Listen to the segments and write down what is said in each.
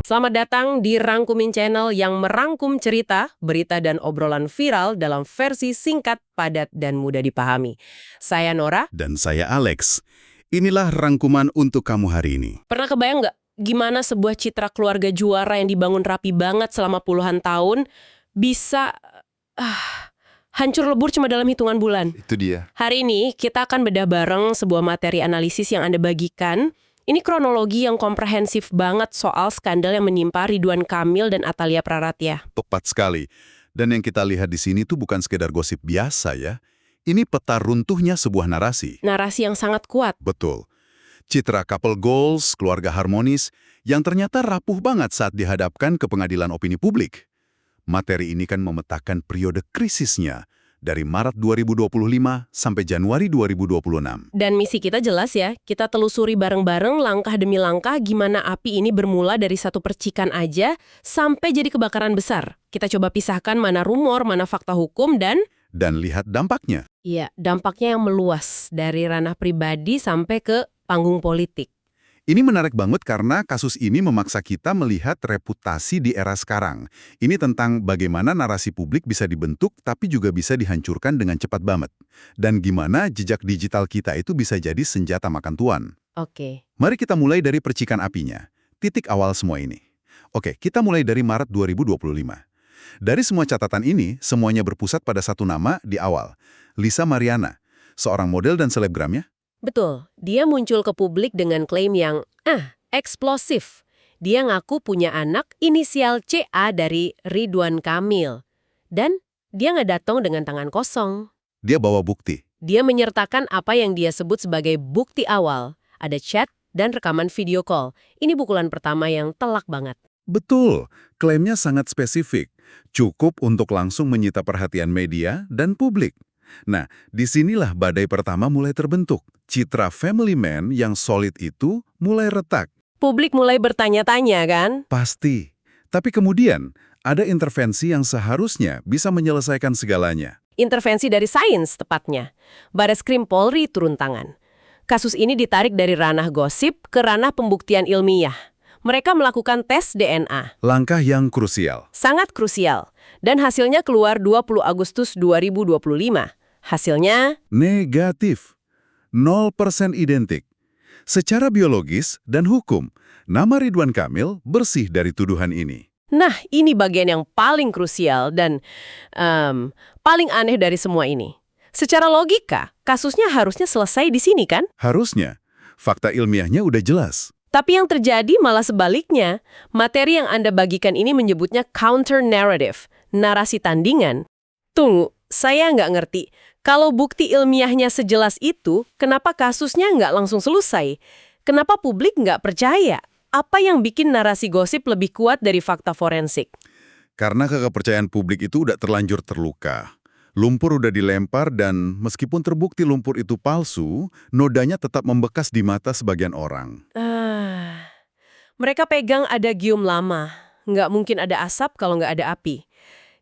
Selamat datang di Rangkumin Channel yang merangkum cerita, berita, dan obrolan viral dalam versi singkat, padat, dan mudah dipahami. Saya Nora. Dan saya Alex. Inilah rangkuman untuk kamu hari ini. Pernah kebayang nggak gimana sebuah citra keluarga juara yang dibangun rapi banget selama puluhan tahun bisa hancur lebur cuma dalam hitungan bulan? Itu dia. Hari ini kita akan bedah bareng sebuah materi analisis yang Anda bagikan. Ini kronologi yang komprehensif banget soal skandal yang menimpa Ridwan Kamil dan Atalia Praratya. Tepat sekali. Dan yang kita lihat di sini tuh bukan sekedar gosip biasa ya. Ini peta runtuhnya sebuah narasi. Narasi yang sangat kuat. Betul. Citra couple goals, keluarga harmonis, yang ternyata rapuh banget saat dihadapkan ke pengadilan opini publik. Materi ini kan memetakan periode krisisnya dari Maret 2025 sampai Januari 2026. Dan misi kita jelas ya, kita telusuri bareng-bareng langkah demi langkah gimana api ini bermula dari satu percikan aja sampai jadi kebakaran besar. Kita coba pisahkan mana rumor, mana fakta hukum, dan lihat dampaknya. iya, dampaknya yang meluas dari ranah pribadi sampai ke panggung politik. Ini menarik banget karena kasus ini memaksa kita melihat reputasi di era sekarang. Ini tentang bagaimana narasi publik bisa dibentuk tapi juga bisa dihancurkan dengan cepat banget. Dan gimana jejak digital kita itu bisa jadi senjata makan tuan. Oke. Mari kita mulai dari percikan apinya. Titik awal semua ini. Oke, kita mulai dari Maret 2025. Dari semua catatan ini, semuanya berpusat pada satu nama di awal. Lisa Mariana, seorang model dan selebgram ya. Betul, dia muncul ke publik dengan klaim yang eksplosif. Dia ngaku punya anak inisial CA dari Ridwan Kamil. Dan dia nggak datang dengan tangan kosong. Dia bawa bukti. Dia menyertakan apa yang dia sebut sebagai bukti awal. Ada chat dan rekaman video call. Ini pukulan pertama yang telak banget. Betul, klaimnya sangat spesifik. Cukup untuk langsung menyita perhatian media dan publik. Nah, disinilah badai pertama mulai terbentuk. Citra family man yang solid itu mulai retak. Publik mulai bertanya-tanya kan? Pasti. Tapi kemudian, ada intervensi yang seharusnya bisa menyelesaikan segalanya. Intervensi dari sains tepatnya. Bareskrim Polri turun tangan. Kasus ini ditarik dari ranah gosip ke ranah pembuktian ilmiah. Mereka melakukan tes DNA. Langkah yang krusial. Sangat krusial. Dan hasilnya keluar 20 Agustus 2025. Hasilnya Negatif. 0% identik. Secara biologis dan hukum, nama Ridwan Kamil bersih dari tuduhan ini. Nah, ini bagian yang paling krusial dan paling aneh dari semua ini. Secara logika, kasusnya harusnya selesai di sini kan? Harusnya. Fakta ilmiahnya udah jelas. Tapi yang terjadi malah sebaliknya. Materi yang Anda bagikan ini menyebutnya counter narrative, narasi tandingan. Tunggu, saya nggak ngerti. Kalau bukti ilmiahnya sejelas itu, kenapa kasusnya nggak langsung selesai? Kenapa publik nggak percaya? Apa yang bikin narasi gosip lebih kuat dari fakta forensik? Karena kepercayaan publik itu udah terlanjur terluka. Lumpur udah dilempar dan meskipun terbukti lumpur itu palsu, nodanya tetap membekas di mata sebagian orang. Mereka pegang ada gium lama. Nggak mungkin ada asap kalau nggak ada api.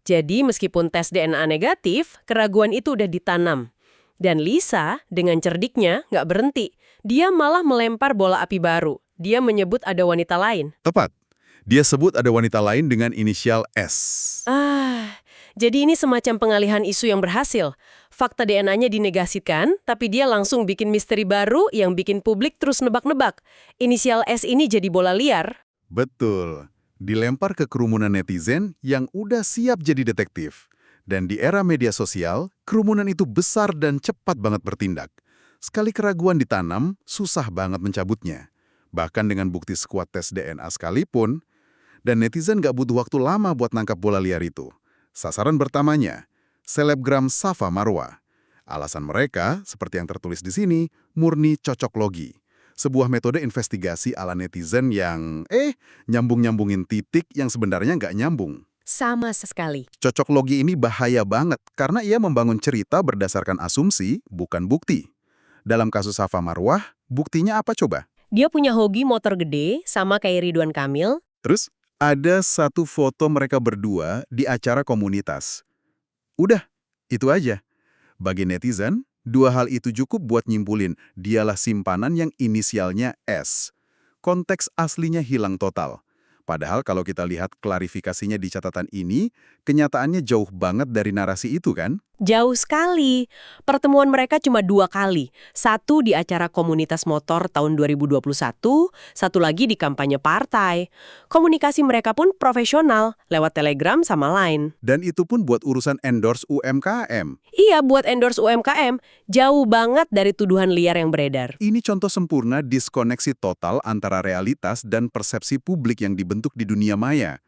Jadi meskipun tes DNA negatif, keraguan itu udah ditanam. Dan Lisa dengan cerdiknya nggak berhenti. Dia malah melempar bola api baru. Dia menyebut ada wanita lain. Tepat. Dia sebut ada wanita lain dengan inisial S. Jadi ini semacam pengalihan isu yang berhasil. Fakta DNA-nya dinegasikan, tapi dia langsung bikin misteri baru yang bikin publik terus nebak-nebak. Inisial S ini jadi bola liar. Betul. Dilempar ke kerumunan netizen yang udah siap jadi detektif. Dan di era media sosial, kerumunan itu besar dan cepat banget bertindak. Sekali keraguan ditanam, susah banget mencabutnya. Bahkan dengan bukti sekuat tes DNA sekalipun, dan netizen nggak butuh waktu lama buat nangkap bola liar itu. Sasaran pertamanya, selebgram Safa Marwa. Alasan mereka, seperti yang tertulis di sini, murni cocok logi. Sebuah metode investigasi ala netizen yang, nyambung-nyambungin titik yang sebenarnya nggak nyambung. Sama sekali. Cocok logi ini bahaya banget karena ia membangun cerita berdasarkan asumsi, bukan bukti. Dalam kasus Safa Marwah, buktinya apa coba? Dia punya hobi motor gede, sama kayak Ridwan Kamil. Terus, ada satu foto mereka berdua di acara komunitas. Udah, itu aja. Bagi netizen, dua hal itu cukup buat nyimpulin dialah simpanan yang inisialnya S. Konteks aslinya hilang total. Padahal kalau kita lihat klarifikasinya di catatan ini, kenyataannya jauh banget dari narasi itu kan? Jauh sekali. Pertemuan mereka cuma 2 kali. Satu di acara komunitas motor tahun 2021, satu lagi di kampanye partai. Komunikasi mereka pun profesional, lewat Telegram sama Line. Dan itu pun buat urusan endorse UMKM. Iya, buat endorse UMKM, jauh banget dari tuduhan liar yang beredar. Ini contoh sempurna diskoneksi total antara realitas dan persepsi publik yang dibentuk di dunia maya.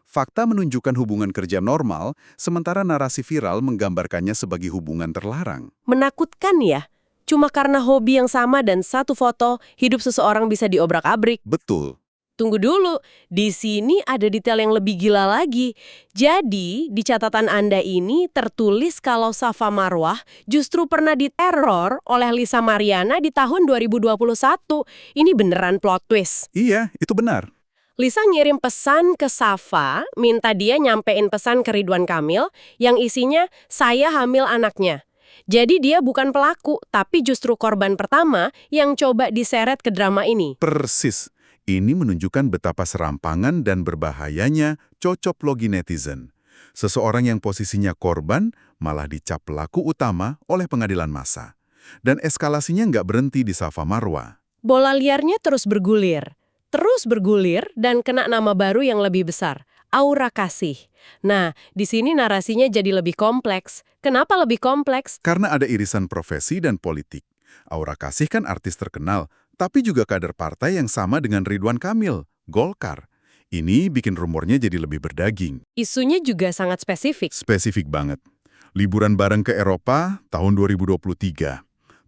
Fakta menunjukkan hubungan kerja normal, sementara narasi viral menggambarkannya sebagai hubungan terlarang. Menakutkan ya? Cuma karena hobi yang sama dan satu foto, hidup seseorang bisa diobrak-abrik. Betul. Tunggu dulu, di sini ada detail yang lebih gila lagi. Jadi, di catatan Anda ini tertulis kalau Safa Marwah justru pernah diteror oleh Lisa Mariana di tahun 2021. Ini beneran plot twist. Iya, itu benar. Lisa ngirim pesan ke Safa, minta dia nyampein pesan ke Ridwan Kamil yang isinya, saya hamil anaknya. Jadi dia bukan pelaku, tapi justru korban pertama yang coba diseret ke drama ini. Persis. Ini menunjukkan betapa serampangan dan berbahayanya cocoplogi netizen. Seseorang yang posisinya korban malah dicap pelaku utama oleh pengadilan massa. Dan eskalasinya nggak berhenti di Safa Marwah. Bola liarnya terus bergulir dan kena nama baru yang lebih besar, Aura Kasih. Nah, di sini narasinya jadi lebih kompleks. Kenapa lebih kompleks? Karena ada irisan profesi dan politik. Aura Kasih kan artis terkenal, tapi juga kader partai yang sama dengan Ridwan Kamil, Golkar. Ini bikin rumornya jadi lebih berdaging. Isunya juga sangat spesifik. Spesifik banget. Liburan bareng ke Eropa tahun 2023.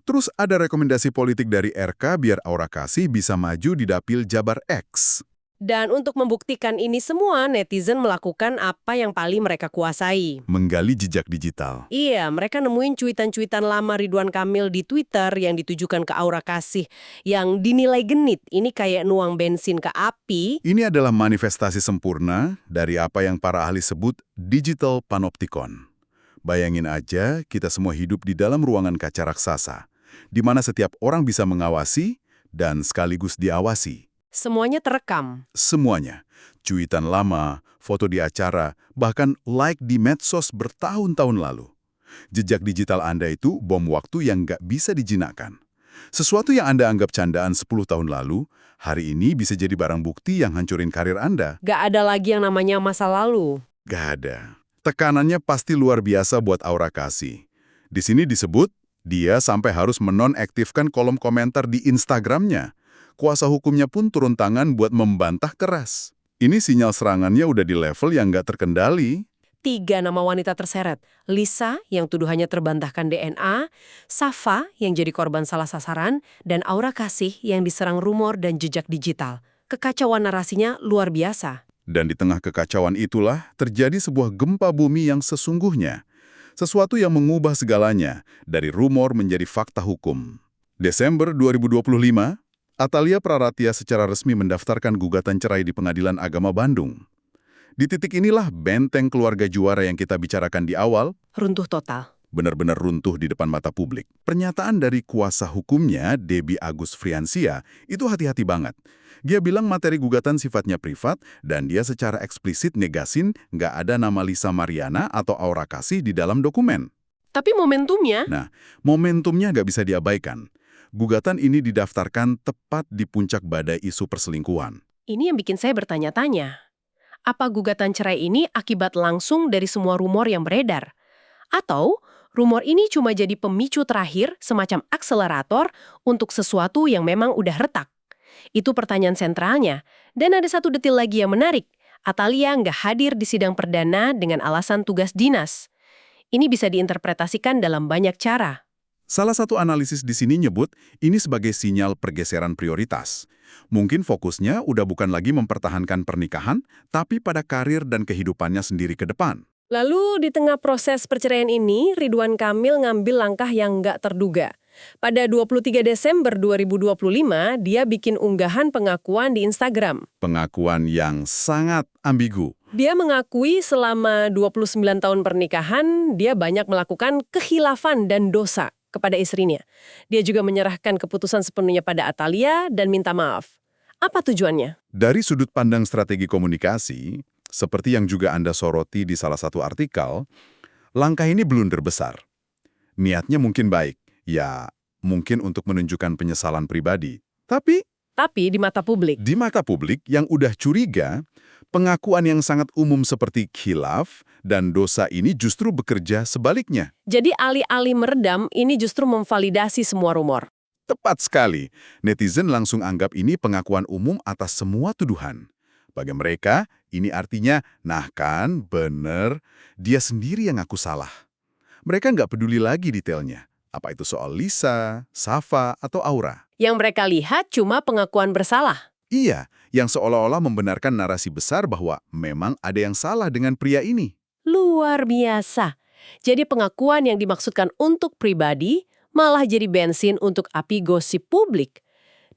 Terus ada rekomendasi politik dari RK biar Aura Kasih bisa maju di dapil Jabar X. Dan untuk membuktikan ini semua, netizen melakukan apa yang paling mereka kuasai. Menggali jejak digital. Iya, mereka nemuin cuitan-cuitan lama Ridwan Kamil di Twitter yang ditujukan ke Aura Kasih, yang dinilai genit. Ini kayak nuang bensin ke api. Ini adalah manifestasi sempurna dari apa yang para ahli sebut digital panopticon. Bayangin aja kita semua hidup di dalam ruangan kaca raksasa, di mana setiap orang bisa mengawasi dan sekaligus diawasi. Semuanya terekam. Semuanya. Cuitan lama, foto di acara, bahkan like di medsos bertahun-tahun lalu. Jejak digital Anda itu bom waktu yang nggak bisa dijinakkan. Sesuatu yang Anda anggap candaan 10 tahun lalu, hari ini bisa jadi barang bukti yang hancurin karir Anda. Gak ada lagi yang namanya masa lalu. Gak ada. Tekanannya pasti luar biasa buat Aura Kasih. Di sini disebut, dia sampai harus menonaktifkan kolom komentar di Instagramnya. Kuasa hukumnya pun turun tangan buat membantah keras. Ini sinyal serangannya udah di level yang nggak terkendali. 3 nama wanita terseret. Lisa, yang tuduhannya terbantahkan DNA, Safa, yang jadi korban salah sasaran, dan Aura Kasih, yang diserang rumor dan jejak digital. Kekacauan narasinya luar biasa. Dan di tengah kekacauan itulah terjadi sebuah gempa bumi yang sesungguhnya. Sesuatu yang mengubah segalanya, dari rumor menjadi fakta hukum. Desember 2025, Atalia Praratia secara resmi mendaftarkan gugatan cerai di Pengadilan Agama Bandung. Di titik inilah benteng keluarga juara yang kita bicarakan di awal Runtuh total. benar-benar runtuh di depan mata publik. Pernyataan dari kuasa hukumnya, Debbie Agus Friansia, itu hati-hati banget. Dia bilang materi gugatan sifatnya privat dan dia secara eksplisit negasin nggak ada nama Lisa Mariana atau Aura Kasih di dalam dokumen. Tapi momentumnya? Nah, momentumnya nggak bisa diabaikan. Gugatan ini didaftarkan tepat di puncak badai isu perselingkuhan. Ini yang bikin saya bertanya-tanya. Apa gugatan cerai ini akibat langsung dari semua rumor yang beredar? Atau rumor ini cuma jadi pemicu terakhir, semacam akselerator untuk sesuatu yang memang udah retak? Itu pertanyaan sentralnya. Dan ada satu detil lagi yang menarik. Atalia nggak hadir di sidang perdana dengan alasan tugas dinas. Ini bisa diinterpretasikan dalam banyak cara. Salah satu analisis di sini nyebut ini sebagai sinyal pergeseran prioritas. Mungkin fokusnya udah bukan lagi mempertahankan pernikahan, tapi pada karir dan kehidupannya sendiri ke depan. Lalu di tengah proses perceraian ini, Ridwan Kamil ngambil langkah yang nggak terduga. Pada 23 Desember 2025, dia bikin unggahan pengakuan di Instagram. Pengakuan yang sangat ambigu. Dia mengakui selama 29 tahun pernikahan, dia banyak melakukan kekhilafan dan dosa kepada istrinya. Dia juga menyerahkan keputusan sepenuhnya pada Atalia dan minta maaf. Apa tujuannya? Dari sudut pandang strategi komunikasi, seperti yang juga Anda soroti di salah satu artikel, langkah ini blunder besar. Niatnya mungkin baik, ya mungkin untuk menunjukkan penyesalan pribadi. Tapi Tapi di mata publik. di mata publik yang udah curiga, pengakuan yang sangat umum seperti khilaf dan dosa ini justru bekerja sebaliknya. Jadi alih-alih meredam, ini justru memvalidasi semua rumor. Tepat sekali, netizen langsung anggap ini pengakuan umum atas semua tuduhan. Bagi mereka, ini artinya, nah kan, bener, dia sendiri yang ngaku salah. Mereka nggak peduli lagi detailnya. Apa itu soal Lisa, Safa, atau Aura. Yang mereka lihat cuma pengakuan bersalah. Iya, yang seolah-olah membenarkan narasi besar bahwa memang ada yang salah dengan pria ini. Luar biasa. Jadi pengakuan yang dimaksudkan untuk pribadi malah jadi bensin untuk api gosip publik.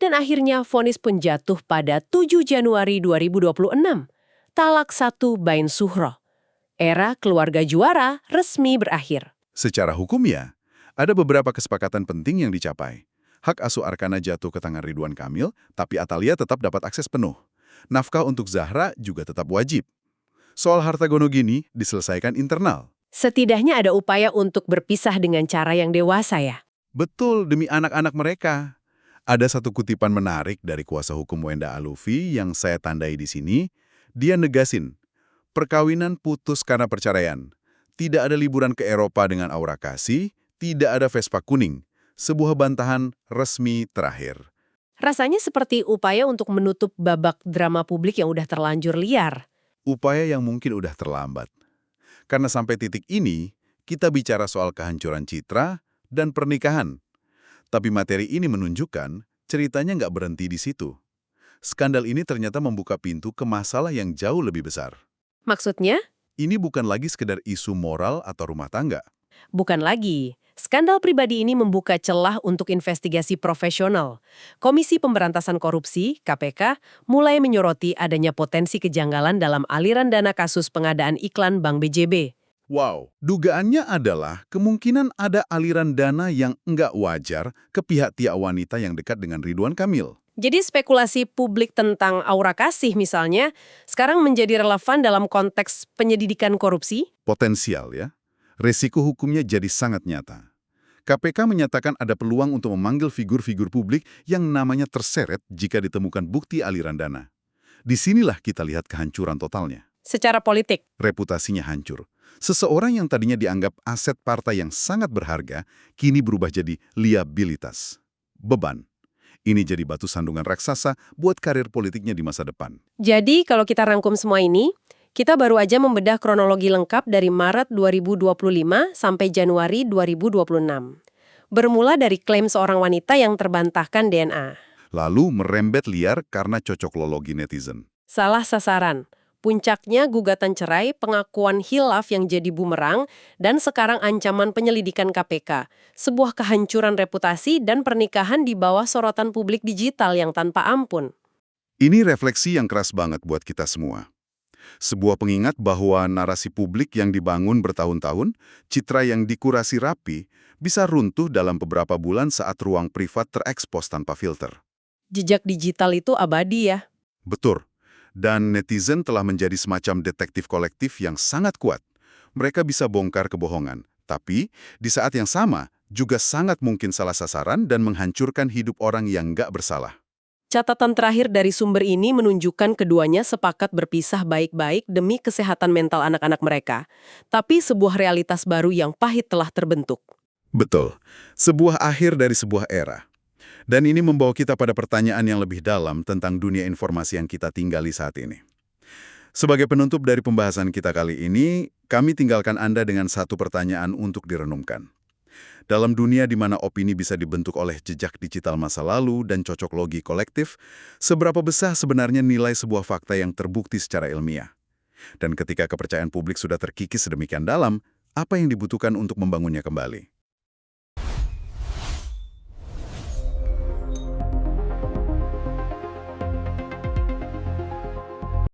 Dan akhirnya vonis pun jatuh pada 7 Januari 2026. Talak 1 Bain Suhro. Era keluarga juara resmi berakhir. Secara hukumnya, ada beberapa kesepakatan penting yang dicapai. Hak asuh Arkana jatuh ke tangan Ridwan Kamil, tapi Atalia tetap dapat akses penuh. Nafkah untuk Zahra juga tetap wajib. Soal harta gonogini diselesaikan internal. Setidaknya ada upaya untuk berpisah dengan cara yang dewasa ya. Betul, demi anak-anak mereka. Ada satu kutipan menarik dari kuasa hukum Wenda Alufi yang saya tandai di sini. Dia negasin, perkawinan putus karena perceraian. Tidak ada liburan ke Eropa dengan Aura Kasih, tidak ada Vespa kuning. Sebuah bantahan resmi terakhir. Rasanya seperti upaya untuk menutup babak drama publik yang udah terlanjur liar. Upaya yang mungkin udah terlambat. Karena sampai titik ini, kita bicara soal kehancuran citra dan pernikahan. Tapi materi ini menunjukkan ceritanya nggak berhenti di situ. Skandal ini ternyata membuka pintu ke masalah yang jauh lebih besar. Maksudnya? Ini bukan lagi sekedar isu moral atau rumah tangga. Bukan lagi. Skandal pribadi ini membuka celah untuk investigasi profesional. Komisi Pemberantasan Korupsi, KPK, mulai menyoroti adanya potensi kejanggalan dalam aliran dana kasus pengadaan iklan Bank BJB. Wow, dugaannya adalah kemungkinan ada aliran dana yang nggak wajar ke pihak tiap wanita yang dekat dengan Ridwan Kamil. Jadi spekulasi publik tentang Aura Kasih misalnya, sekarang menjadi relevan dalam konteks penyelidikan korupsi? Potensial ya. Resiko hukumnya jadi sangat nyata. KPK menyatakan ada peluang untuk memanggil figur-figur publik yang namanya terseret jika ditemukan bukti aliran dana. Disinilah kita lihat kehancuran totalnya. Secara politik. Reputasinya hancur. Seseorang yang tadinya dianggap aset partai yang sangat berharga, kini berubah jadi liabilitas. Beban. Ini jadi batu sandungan raksasa buat karir politiknya di masa depan. Jadi kalau kita rangkum semua ini, kita baru aja membedah kronologi lengkap dari Maret 2025 sampai Januari 2026. Bermula dari klaim seorang wanita yang terbantahkan DNA. Lalu merembet liar karena cocokologi netizen. Salah sasaran. Puncaknya gugatan cerai, pengakuan hilaf yang jadi bumerang, dan sekarang ancaman penyelidikan KPK. Sebuah kehancuran reputasi dan pernikahan di bawah sorotan publik digital yang tanpa ampun. Ini refleksi yang keras banget buat kita semua. Sebuah pengingat bahwa narasi publik yang dibangun bertahun-tahun, citra yang dikurasi rapi, bisa runtuh dalam beberapa bulan saat ruang privat terekspos tanpa filter. Jejak digital itu abadi ya. Betul. Dan netizen telah menjadi semacam detektif kolektif yang sangat kuat. Mereka bisa bongkar kebohongan, tapi di saat yang sama juga sangat mungkin salah sasaran dan menghancurkan hidup orang yang nggak bersalah. Catatan terakhir dari sumber ini menunjukkan keduanya sepakat berpisah baik-baik demi kesehatan mental anak-anak mereka. Tapi sebuah realitas baru yang pahit telah terbentuk. Betul. Sebuah akhir dari sebuah era. Dan ini membawa kita pada pertanyaan yang lebih dalam tentang dunia informasi yang kita tinggali saat ini. Sebagai penutup dari pembahasan kita kali ini, kami tinggalkan Anda dengan satu pertanyaan untuk direnungkan. Dalam dunia di mana opini bisa dibentuk oleh jejak digital masa lalu dan cocok logi kolektif, seberapa besar sebenarnya nilai sebuah fakta yang terbukti secara ilmiah? Dan ketika kepercayaan publik sudah terkikis sedemikian dalam, apa yang dibutuhkan untuk membangunnya kembali?